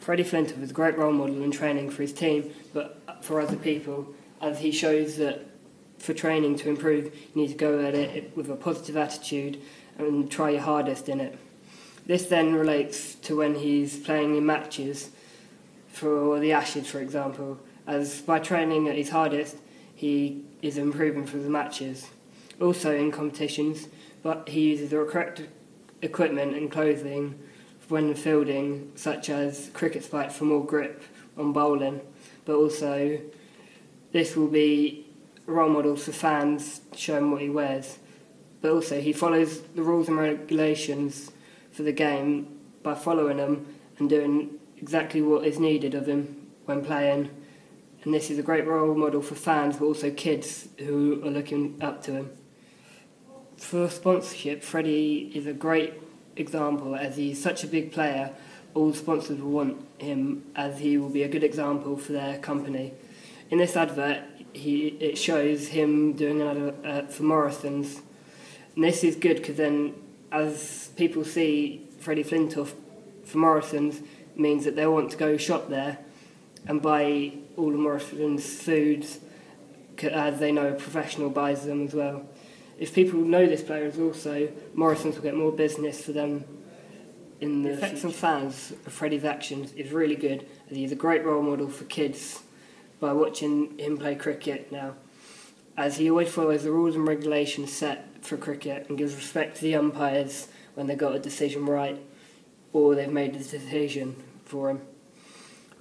Freddie Flintoff is a great role model in training for his team, but for other people, as he shows that for training to improve, you need to go at it with a positive attitude and try your hardest in it. This then relates to when he's playing in matches for the Ashes, for example, as by training at his hardest, he is improving for the matches. Also in competitions, but he uses the correct equipment and clothing when fielding, such as cricket spikes for more grip on bowling, but also this will be a role model for fans, showing what he wears. But also he follows the rules and regulations for the game by following them and doing exactly what is needed of him when playing. And this is a great role model for fans, but also kids who are looking up to him. For sponsorship, Freddie is a great example, as he's such a big player. All sponsors will want him, as he will be a good example for their company. In this advert, it shows him doing an advert for Morrison's, and this is good because then, as people see Freddie Flintoff for Morrison's, means that they'll want to go shop there and buy all of Morrison's foods, as they know a professional buys them as well. If people know this player is also, Morrison's will get more business for them in the effects on fans of Freddie's actions is really good, as he's a great role model for kids by watching him play cricket now, as he always follows the rules and regulations set for cricket and gives respect to the umpires when they got a decision right or they've made a decision for him.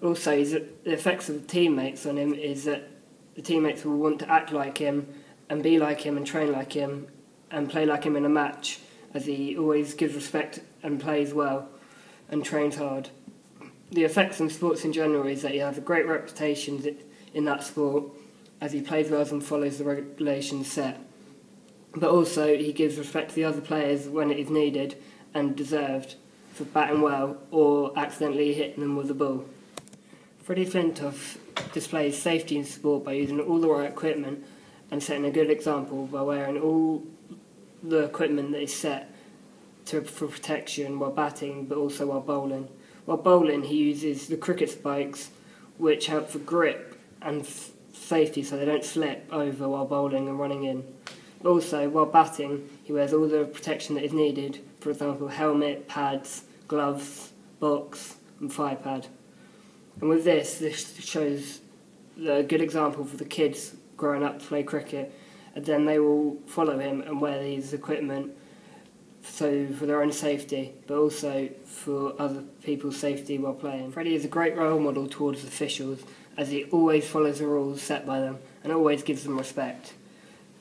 Also, the effects of the teammates on him is that the teammates will want to act like him and be like him and train like him and play like him in a match, as he always gives respect and plays well and trains hard. The effects on sports in general is that he has a great reputation in that sport, as he plays well and follows the regulations set. But also he gives respect to the other players when it is needed and deserved for batting well or accidentally hitting them with a ball. Freddie Flintoff displays safety in sport by using all the right equipment and setting a good example by wearing all the equipment that is set for protection while batting, but also while bowling. While bowling, he uses the cricket spikes, which help for grip and safety so they don't slip over while bowling and running in. But also, while batting, he wears all the protection that is needed, for example, helmet, pads, gloves, box and thigh pad. And with this shows a good example for the kids growing up to play cricket, and then they will follow him and wear these equipment so for their own safety, but also for other people's safety while playing. Freddie is a great role model towards officials, as he always follows the rules set by them and always gives them respect.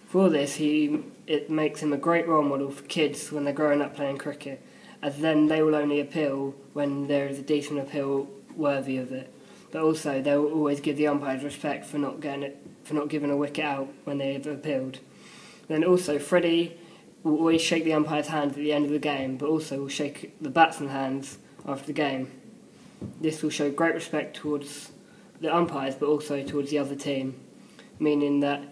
For this, it makes him a great role model for kids when they're growing up playing cricket, as then they will only appeal when there is a decent appeal worthy of it. But also, they will always give the umpires respect for not giving a wicket out when they have appealed. Then also, Freddie will always shake the umpire's hand at the end of the game, but also will shake the batsman's hands after the game. This will show great respect towards the umpires, but also towards the other team, meaning that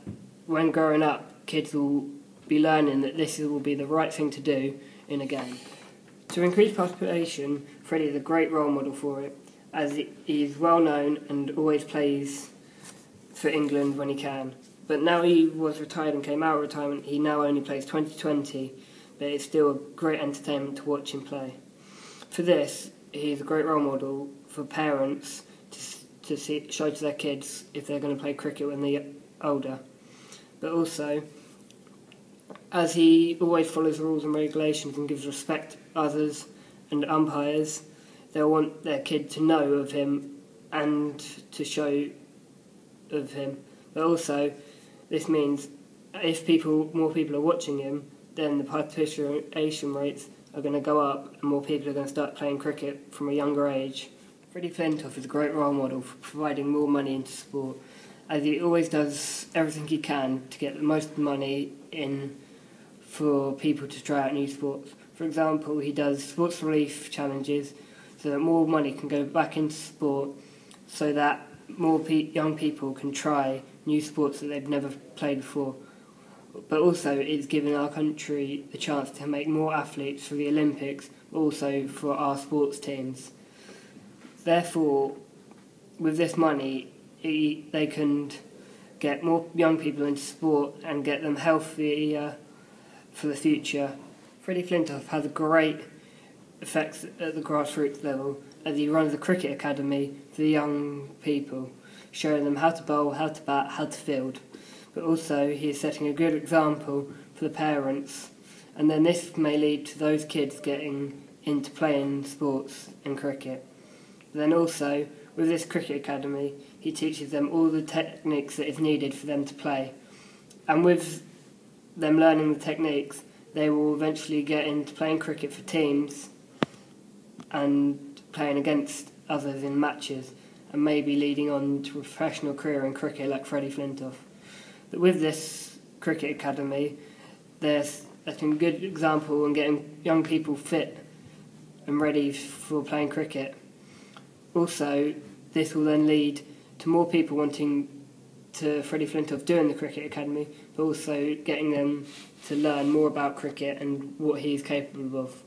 when growing up, kids will be learning that this will be the right thing to do in a game. To increase participation, Freddie is a great role model for it, as he is well known and always plays for England when he can. But now he was retired and came out of retirement, he now only plays 2020, but it's still a great entertainment to watch him play. For this, he's a great role model for parents to show to their kids if they're going to play cricket when they're older. But also, as he always follows the rules and regulations and gives respect to others and umpires, they'll want their kid to know of him and to show of him. But also, this means if more people are watching him, then the participation rates are going to go up and more people are going to start playing cricket from a younger age. Freddie Flintoff is a great role model for providing more money into sport, as he always does everything he can to get the most money in for people to try out new sports. For example, he does sports relief challenges so that more money can go back into sport, so that more young people can try new sports that they've never played before. But also it's given our country the chance to make more athletes for the Olympics, but also for our sports teams. Therefore, with this money, they can get more young people into sport and get them healthy for the future. Freddie Flintoff has a great effects at the grassroots level as he runs a cricket academy for the young people, showing them how to bowl, how to bat, how to field. But also he is setting a good example for the parents, and then this may lead to those kids getting into playing sports and cricket. But then also, with this cricket academy, he teaches them all the techniques that is needed for them to play. And with them learning the techniques, they will eventually get into playing cricket for teams and playing against others in matches, and maybe leading on to a professional career in cricket like Freddie Flintoff. But with this cricket academy, there's a good example in getting young people fit and ready for playing cricket. Also, this will then lead to more people wanting to Freddie Flintoff doing the cricket academy, but also getting them to learn more about cricket and what he's capable of.